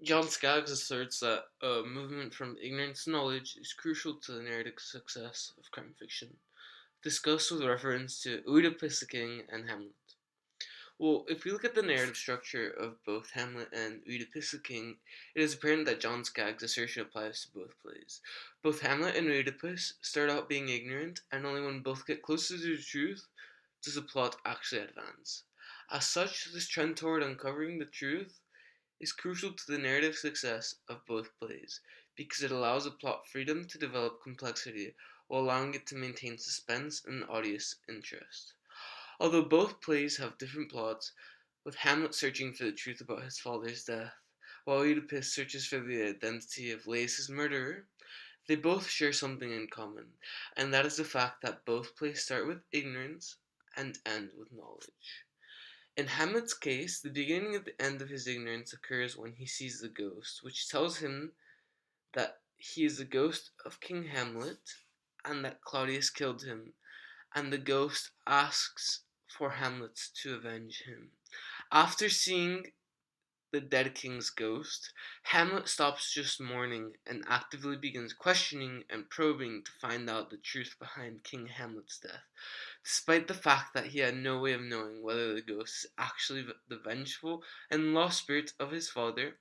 John Scaggs asserts that a movement from ignorance to knowledge is crucial to the narrative success of crime fiction, discussed with reference to Oedipus the King and Hamlet. Well, if we look at the narrative structure of both Hamlet and Oedipus the King, it is apparent that John Skaggs' assertion applies to both plays. Both Hamlet and Oedipus start out being ignorant, and only when both get closer to the truth does the plot actually advance. As such, this trend toward uncovering the truth is crucial to the narrative success of both plays, because it allows the plot freedom to develop complexity while allowing it to maintain suspense and audience interest. Although both plays have different plots, with Hamlet searching for the truth about his father's death, while Oedipus searches for the identity of Laius' murderer, they both share something in common, and that is the fact that both plays start with ignorance and end with knowledge. In Hamlet's case, the beginning and the end of his ignorance occurs when he sees the ghost, which tells him that he is the ghost of King Hamlet and that Claudius killed him, and the ghost asks for Hamlet to avenge him. After seeing the dead king's ghost, Hamlet stops just mourning and actively begins questioning and probing to find out the truth behind King Hamlet's death, despite the fact that he had no way of knowing whether the ghost is actually the vengeful and lost spirit of his father,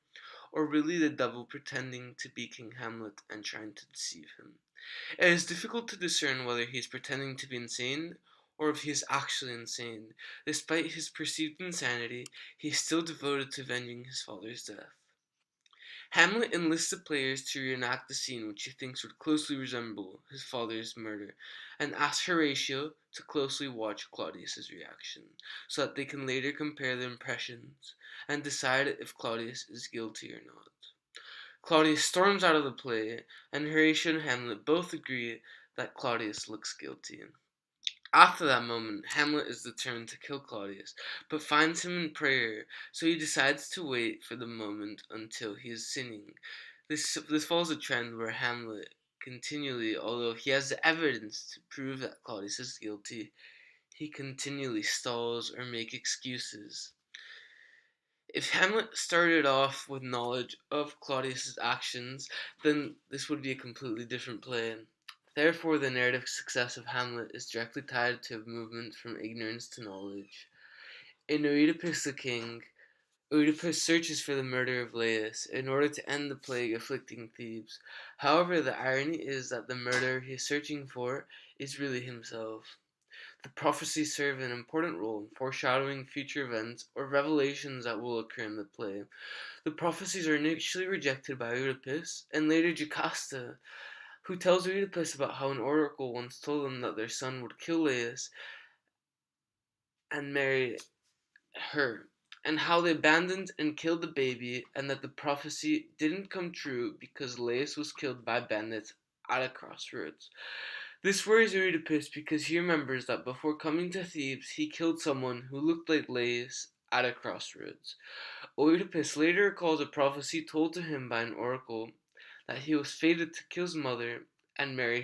or really the devil pretending to be King Hamlet and trying to deceive him. It is difficult to discern whether he is pretending to be insane or if he is actually insane. Despite his perceived insanity, he is still devoted to avenging his father's death. Hamlet enlists the players to reenact the scene which he thinks would closely resemble his father's murder, and asks Horatio to closely watch Claudius's reaction, so that they can later compare their impressions and decide if Claudius is guilty or not. Claudius storms out of the play, and Horatio and Hamlet both agree that Claudius looks guilty. After that moment, Hamlet is determined to kill Claudius, but finds him in prayer, so he decides to wait for the moment until he is sinning. This follows a trend where Hamlet continually, although he has the evidence to prove that Claudius is guilty, he continually stalls or makes excuses. If Hamlet started off with knowledge of Claudius's actions, then this would be a completely different play. Therefore, the narrative success of Hamlet is directly tied to a movement from ignorance to knowledge. In Oedipus the King, Oedipus searches for the murder of Laius in order to end the plague afflicting Thebes. However, the irony is that the murderer he is searching for is really himself. The prophecies serve an important role in foreshadowing future events or revelations that will occur in the play. The prophecies are initially rejected by Oedipus and later Jocasta, who tells Oedipus about how an oracle once told them that their son would kill Laius and marry her, and how they abandoned and killed the baby, and that the prophecy didn't come true because Laius was killed by bandits at a crossroads. This worries Oedipus because he remembers that before coming to Thebes, he killed someone who looked like Laius at a crossroads. Oedipus later recalls a prophecy told to him by an oracle that he was fated to kill his father and marry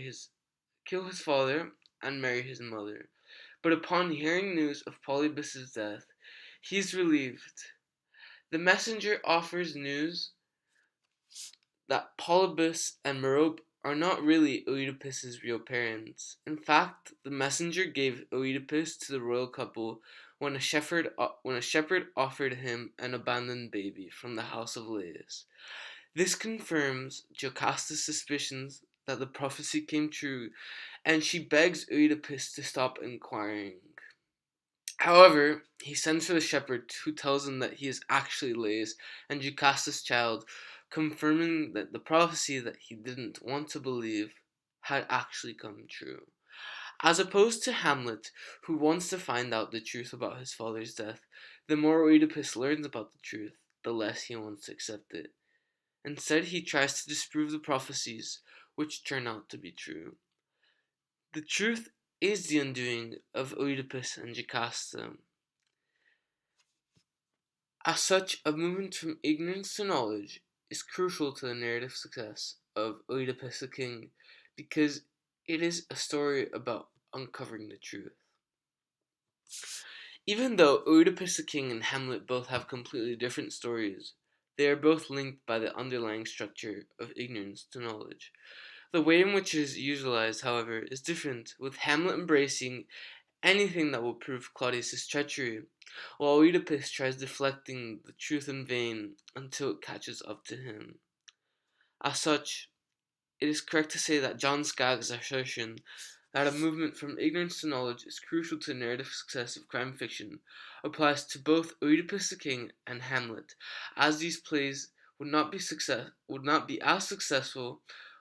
his mother. But upon hearing news of Polybus's death, he is relieved. The messenger offers news that Polybus and Merope are not really Oedipus's real parents. In fact, the messenger gave Oedipus to the royal couple when a shepherd offered him an abandoned baby from the house of Laius. This confirms Jocasta's suspicions that the prophecy came true, and she begs Oedipus to stop inquiring. However, he sends for the shepherd, who tells him that he is actually Laius and Jocasta's child, confirming that the prophecy that he didn't want to believe had actually come true. As opposed to Hamlet, who wants to find out the truth about his father's death, the more Oedipus learns about the truth, the less he wants to accept it. Instead, he tries to disprove the prophecies, which turn out to be true. The truth is the undoing of Oedipus and Jocasta. As such, a movement from ignorance to knowledge is crucial to the narrative success of Oedipus the King, because it is a story about uncovering the truth. Even though Oedipus the King and Hamlet both have completely different stories, They are both linked by the underlying structure of ignorance to knowledge. The way in which it is utilized, however, is different, with Hamlet embracing anything that will prove Claudius's treachery, while Oedipus tries deflecting the truth in vain until it catches up to him. As such, it is correct to say that John Scaggs' assertion that a movement from ignorance to knowledge is crucial to the narrative success of crime fiction applies to both Oedipus the King and Hamlet, as these plays would not be as successful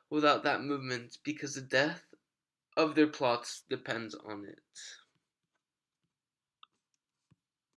without that movement because the depth of their plots depends on it.